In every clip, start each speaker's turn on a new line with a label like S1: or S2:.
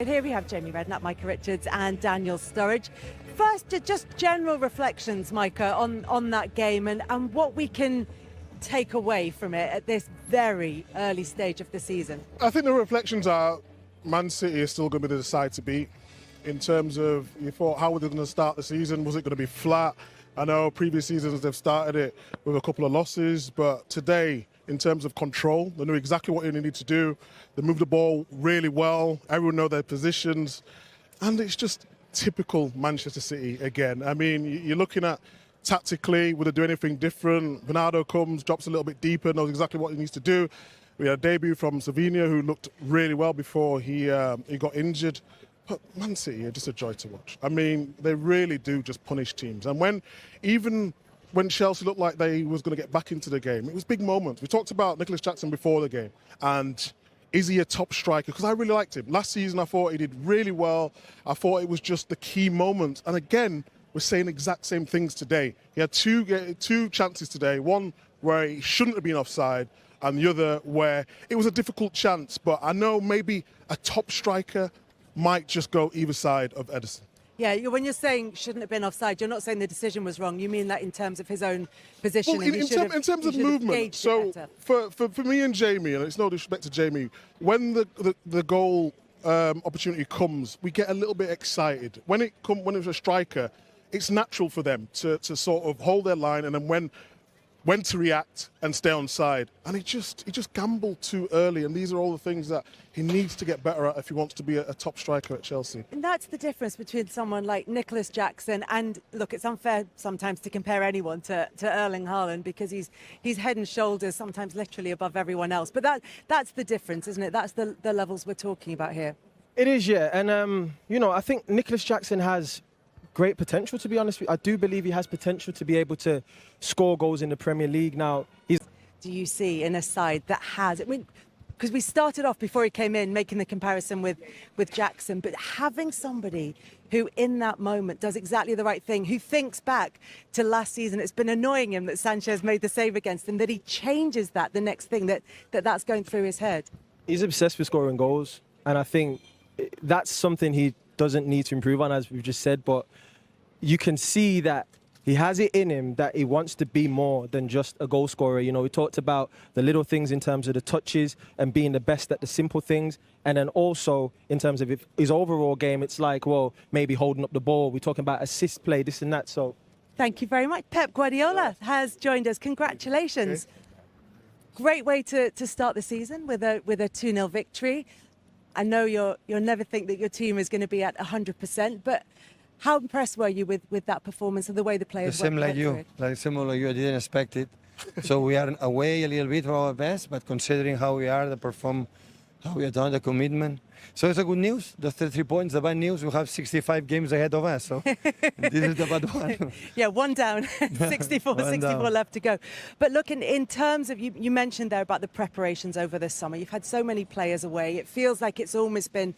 S1: Here we have Jamie Redknapp, Micah Richards and Daniel Sturridge. First, just general reflections, Micah, on that game and what we can take away from it at this very early stage of the season.
S2: I think the reflections are Man City is still going to be the side to beat. In terms of, you thought, how were they going to start the season? Was it going to be flat? I know previous seasons they've started it with a couple of losses, but today, in terms of control, they knew exactly what they needed to do. They moved the ball really well. Everyone know their positions. And it's just typical Manchester City again. I mean, you're looking at tactically, would they do anything different? Bernardo comes, drops a little bit deeper, knows exactly what he needs to do. We had a debut from Savinha, who looked really well before he got injured. But Man City are just a joy to watch. I mean, they really do just punish teams. And even when Chelsea looked like they was going to get back into the game, it was big moments. We talked about Nicholas Jackson before the game, and is he a top striker? Because I really liked him. Last season, I thought he did really well. I thought it was just the key moments. And again, we're saying exact same things today. He had two chances today, one where he shouldn't have been offside, and the other where it was a difficult chance. But I know maybe a top striker might just go either side of Ederson.
S1: Yeah, when you're saying shouldn't have been offside, you're not saying the decision was wrong. You mean that in terms of his own position.
S2: Well, in terms of movement. So for me and Jamie, and it's no disrespect to Jamie, when the goal opportunity comes, we get a little bit excited. When it's a striker, it's natural for them to sort of hold their line, and then when to react and stay on side. And he just gambled too early, and these are all the things that he needs to get better at if he wants to be a top striker at Chelsea.
S1: And that's the difference between someone like Nicholas Jackson and, look, it's unfair sometimes to compare anyone to Erling Haaland because he's head and shoulders, sometimes literally above everyone else. But that's the difference, isn't it? That's the levels we're talking about here.
S3: It is, yeah. And, I think Nicholas Jackson has great potential, to be honest with you. I do believe he has potential to be able to score goals in the Premier League. Now,
S1: do you see in a side that has, because we started off before he came in making the comparison with Jackson, but having somebody who in that moment does exactly the right thing, who thinks back to last season, it's been annoying him that Sanchez made the save against him, that he changes that the next thing, that's going through his head.
S3: He's obsessed with scoring goals, and I think that's something he doesn't need to improve on, as we've just said, but you can see that he has it in him that he wants to be more than just a goal scorer. You know, we talked about the little things in terms of the touches and being the best at the simple things. And then also in terms of his overall game, it's like, well, maybe holding up the ball. We're talking about assist play, this and that. So
S1: thank you very much. Pep Guardiola has joined us. Congratulations. Okay. Great way to start the season with a 2-0 victory. I know you'll never think that your team is going to be at 100%, but how impressed were you with that performance and the way the players
S4: same like you, similar like you. I didn't expect it. So we are away a little bit from our best, but considering how we are, the perform, how we have done, the commitment. So it's a good news. The 33 points. The bad news, we have 65 games ahead of us. So this is the bad one.
S1: Yeah, one down, 64 left to go. But look, in terms of, you mentioned there about the preparations over this summer. You've had so many players away. It feels like it's almost been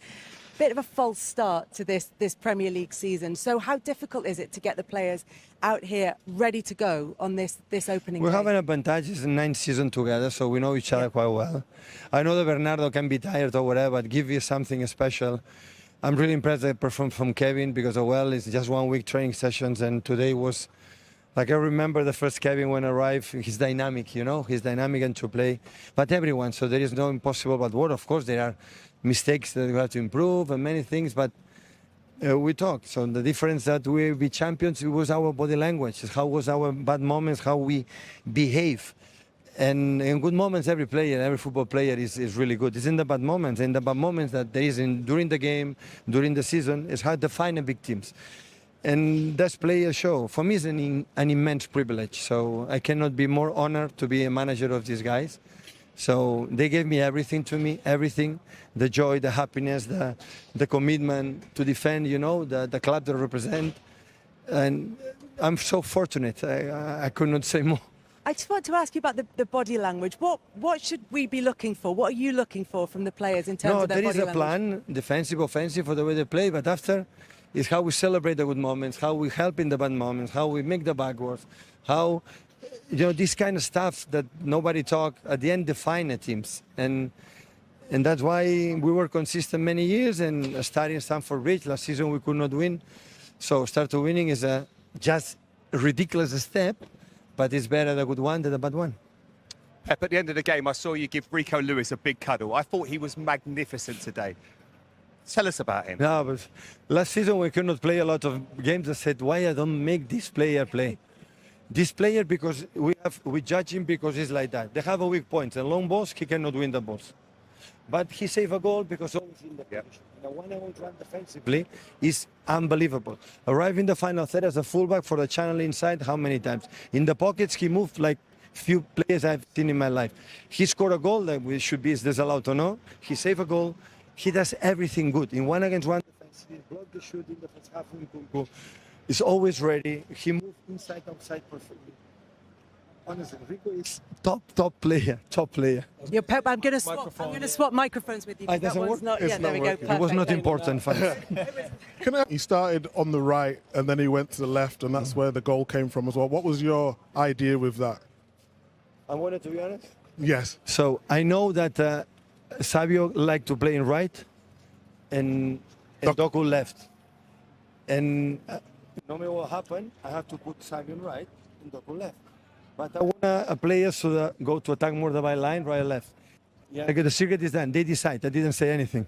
S1: a bit of a false start to this Premier League season. So how difficult is it to get the players out here ready to go on this opening
S4: We
S1: day?
S4: have an advantage. It's a 9th season together, so we know each other quite well. I know that Bernardo can be tired or whatever, but give you something special. I'm really impressed with the performance from Kevin because, it's just 1 week training sessions, and today was, like, I remember the first Kevin when I arrived, he's dynamic, he's dynamic and to play, but everyone, so there is no impossible but what. Of course, there are mistakes that we have to improve and many things, but we talked. So the difference that we be champions, it was our body language, how was our bad moments, how we behave. And in good moments, every football player is really good. It's in the bad moments, that there is during the game, during the season, it's hard to find the big teams. And that's players show. For me, it's an immense privilege. So I cannot be more honored to be a manager of these guys. So they gave me everything everything, the joy, the happiness, the commitment to defend, the club to represent. And I'm so fortunate. I could not say more.
S1: I just want to ask you about the body language. What should we be looking for? What are you looking for from the players in terms of their body language?
S4: No, there is a plan, defensive, offensive, for the way they play, but after is how we celebrate the good moments, how we help in the bad moments, how we make the backwards, how, this kind of stuff that nobody talk, at the end define the teams. And And that's why we were consistent many years, and starting Stamford Bridge, last season we could not win. So start to winning is a just ridiculous step, but it's better the good one than the bad one.
S5: Pep, at the end of the game, I saw you give Rico Lewis a big cuddle. I thought he was magnificent today. Tell us about him.
S4: No, but last season we could not play a lot of games. I said, why I don't make this player play? This player, because we judge him because he's like that. They have a weak point. A long balls, he cannot win the balls. But he saved a goal because always in the position. The 1-on-1 run defensively is unbelievable. Arrive in the final third as a fullback for the channel inside, how many times? In the pockets, he moved like few players I've seen in my life. He scored a goal that we should be disallowed or no. He saved a goal. He does everything good. In 1-against-1 defense, he blocked the shot in the first half in Kunku. He's always ready. He moves inside, outside perfectly. Honestly, Rico is top player.
S1: Yeah, Pep, I'm going to swap microphones with you.
S4: It doesn't
S1: That one's
S4: work?
S1: not,
S2: It's
S1: yeah, there
S2: not
S1: we go.
S2: working.
S1: Perfect.
S4: It was not
S1: There we go.
S4: important, fans.
S2: He started on the right and then he went to the left, and that's where the goal came from as well. What was your idea with that?
S4: I wanted to be honest.
S2: Yes.
S4: So I know that Savio liked to play in right and Doku left. And no matter what happened, I have to put Savio in right and Doku left. But I want a player so that go to attack more the byline, right or left. Yeah. Like the secret is done. They decide. I didn't say anything.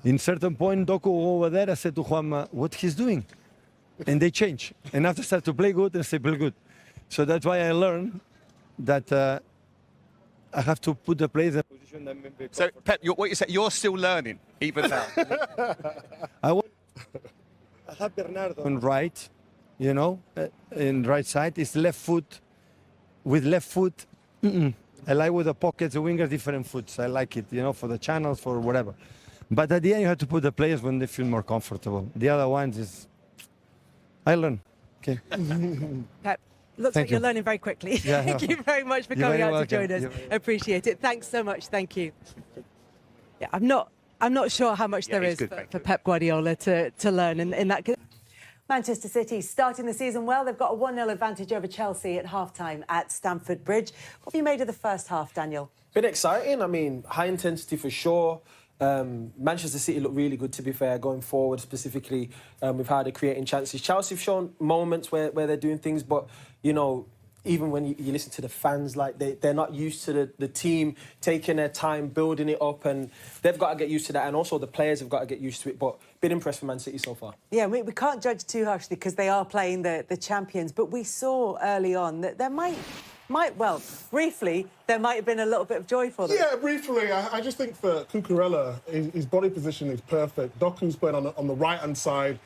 S4: In certain point, Doku over there, I said to Juanma, what he's doing? And they change. And after start to play good, and say play good. So that's why I learned that I have to put the players in a position that may be
S5: So, Pep, what you say, you're still learning, even now.
S4: I have Bernardo on right, you know, in right side. It's left foot. With left foot, I like with the pockets, the wingers, different foots. I like it, you know, for the channels, for whatever. But at the end, you have to put the players when they feel more comfortable. The other ones is, I learn. Okay.
S1: Pep, looks like you're learning very quickly.
S4: Yeah,
S1: Thank you very much for
S4: You're
S1: coming
S4: very
S1: out to
S4: welcome.
S1: join us.
S4: You're very
S1: Appreciate it. Thanks so much. Thank you. Yeah, I'm not sure how much
S5: Yeah,
S1: there
S5: he's
S1: is
S5: good,
S1: for
S5: thank you.
S1: Pep Guardiola to learn in that. Manchester City starting the season well. They've got a 1-0 advantage over Chelsea at half-time at Stamford Bridge. What have you made of the first half, Daniel?
S6: Been exciting. I mean, high intensity for sure. Manchester City look really good, to be fair, going forward specifically. We've had creating chances. Chelsea have shown moments where they're doing things, but, you know, even when you listen to the fans, like they're not used to the team taking their time, building it up, and they've got to get used to that. And also the players have got to get used to it. But been impressed with Man City so far.
S1: Yeah, we can't judge too harshly because they are playing the champions. But we saw early on that there might, briefly, there might have been a little bit of joy for them.
S2: Yeah, briefly, I just think for Cucurella, his body position is perfect. Doku's playing on the right-hand side,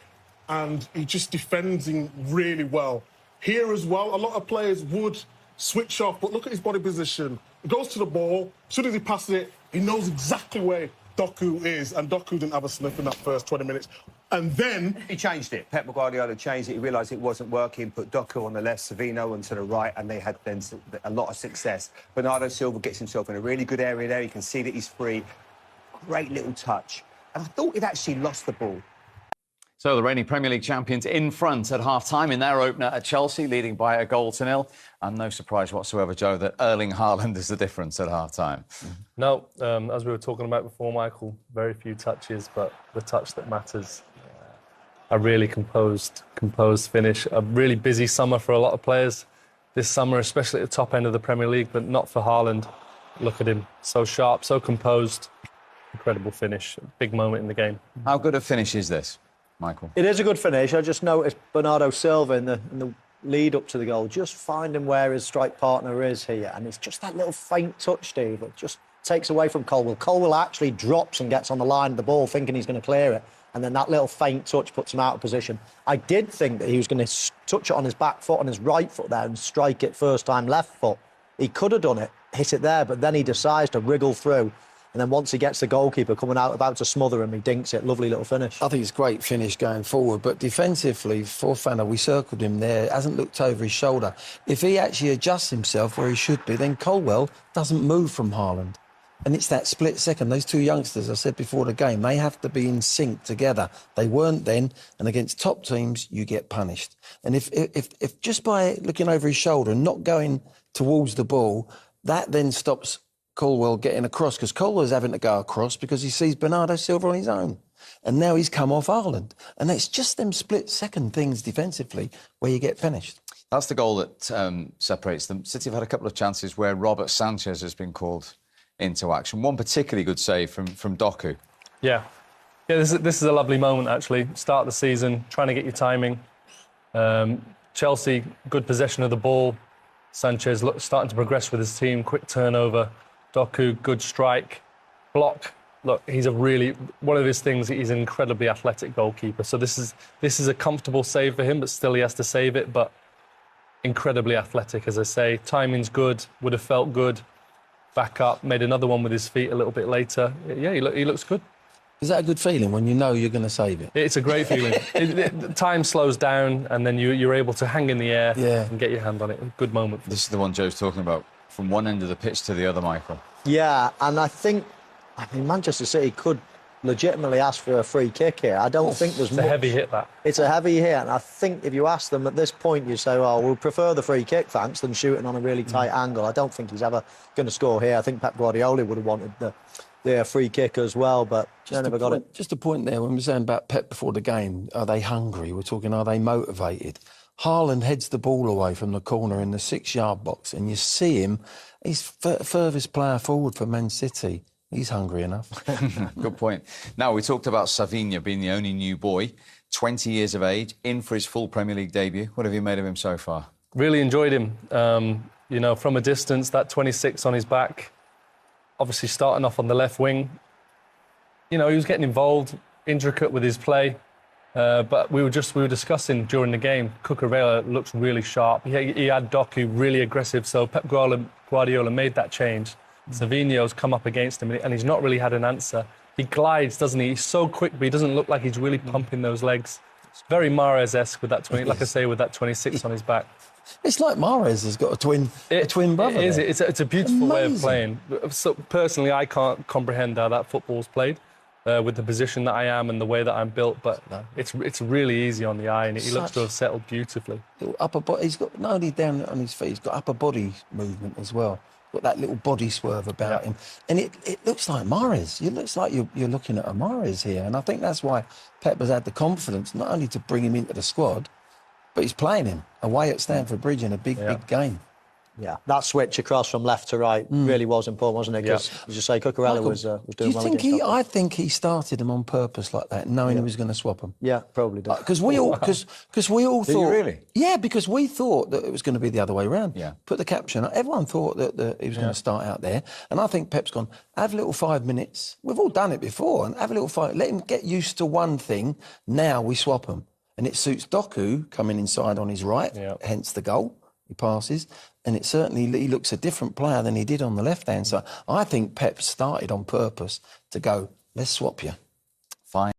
S2: and he just defending really well. Here as well, a lot of players would switch off, but look at his body position. He goes to the ball, as soon as he passes it, he knows exactly where Doku is, and Doku didn't have a sniff in that first 20 minutes. And then...
S5: He changed it. Pep Guardiola changed it. He realised it wasn't working, put Doku on the left, Savino on to the right, and they had then a lot of success. Bernardo Silva gets himself in a really good area there. You can see that he's free. Great little touch. And I thought he'd actually lost the ball.
S7: So the reigning Premier League champions in front at half-time in their opener at Chelsea, leading by a goal to nil. And no surprise whatsoever, Joe, that Erling Haaland is the difference at half-time.
S8: No, as we were talking about before, Michael, very few touches, but the touch that matters. A really composed finish. A really busy summer for a lot of players this summer, especially at the top end of the Premier League, but not for Haaland. Look at him, so sharp, so composed. Incredible finish, big moment in the game.
S7: How good a finish is this, Michael?
S9: It is a good finish. I just noticed Bernardo Silva in the lead up to the goal, just finding where his strike partner is here. And it's just that little faint touch, Steve, that just takes away from Colwill. Colwill actually drops and gets on the line of the ball thinking he's going to clear it. And then that little faint touch puts him out of position. I did think that he was going to touch it on his back foot, on his right foot there, and strike it first time left foot. He could have done it, hit it there, but then he decides to wriggle through. And then once he gets the goalkeeper coming out, about to smother him, he dinks it. Lovely little finish.
S10: I think it's a great finish going forward. But defensively, Fofana, we circled him there, hasn't looked over his shoulder. If he actually adjusts himself where he should be, then Colwill doesn't move from Haaland. And it's that split second. Those two youngsters, I said before the game, they have to be in sync together. They weren't then. And against top teams, you get punished. And if just by looking over his shoulder and not going towards the ball, that then stops Colwell getting across, because Colwell's having to go across because he sees Bernardo Silva on his own. And now he's come off Haaland. And it's just them split-second things defensively where you get finished.
S7: That's the goal that separates them. City have had a couple of chances where Robert Sanchez has been called into action. One particularly good save from Doku.
S8: Yeah, this is a lovely moment, actually. Start the season, trying to get your timing. Chelsea, good possession of the ball. Sanchez starting to progress with his team, quick turnover. Doku, good strike. Block. Look, he's one of his things, he's an incredibly athletic goalkeeper. So this is a comfortable save for him, but still he has to save it. But incredibly athletic, as I say. Timing's good, would have felt good. Back up, made another one with his feet a little bit later. Yeah, he looks good.
S10: Is that a good feeling when you know you're going to save it?
S8: It's a great feeling. Time slows down and then you're able to hang in the air and get your hand on it. Good moment.
S7: This is the one Joe's talking about, from one end of the pitch to the other, Michael.
S9: Yeah, and I mean, Manchester City could legitimately ask for a free kick here. I don't think there's much.
S8: It's a heavy hit, that.
S9: It's a heavy hit, and I think if you ask them at this point, you say, "Oh, we'll prefer the free kick, thanks," than shooting on a really tight angle. I don't think he's ever going to score here. I think Pep Guardiola would have wanted the free kick as well, but they never got it.
S10: Just a point there, when we were saying about Pep before the game, are they hungry? We're talking, are they motivated? Haaland heads the ball away from the corner in the 6-yard box, and you see him, he's furthest player forward for Man City. He's hungry enough.
S7: Good point. Now, we talked about Savinha being the only new boy, 20 years of age, in for his full Premier League debut. What have you made of him so far?
S8: Really enjoyed him. From a distance, that 26 on his back, obviously starting off on the left wing. He was getting involved, intricate with his play. But we were discussing during the game, Cucurella looks really sharp. He had Doku really aggressive, so Pep Guardiola made that change. Savinho's come up against him and he's not really had an answer. He glides, doesn't he? He's so quick, but he doesn't look like he's really pumping those legs. Very Mahrez-esque with that 20, like I say, with that 26 on his back.
S10: It's like Mahrez has got a twin brother.
S8: It is. It's a beautiful way of
S10: Amazing.
S8: playing. So personally, I can't comprehend how that football's played with the position that I am and the way that I'm built. But it's really easy on the eye, and he looks to have settled beautifully.
S10: Upper body. He's got not only down on his feet, he's got upper body movement as well. Got that little body swerve about him, and it looks like Mahrez. It looks like you're looking at a Mahrez here, and I think that's why Pep has had the confidence not only to bring him into the squad, but he's playing him away at Stamford Bridge in a big game.
S9: Yeah, that switch across from left to right really was important, wasn't it? Because, as you say, Cucurella was doing well against Tottenham.
S10: I think he started him on purpose like that, knowing he was going to swap him.
S9: Yeah, probably did.
S10: Because we all thought.
S7: Did you really?
S10: Yeah, because we thought that it was going to be the other way around.
S7: Yeah.
S10: Put the caption. Everyone thought that he was going to start out there, and I think Pep's gone. Have a little 5 minutes. We've all done it before, and have a little 5. Let him get used to one thing. Now we swap him, and it suits Doku coming inside on his right. Hence the goal. He passes, and he looks a different player than he did on the left-hand side. I think Pep started on purpose to go, let's swap you.
S7: Fine.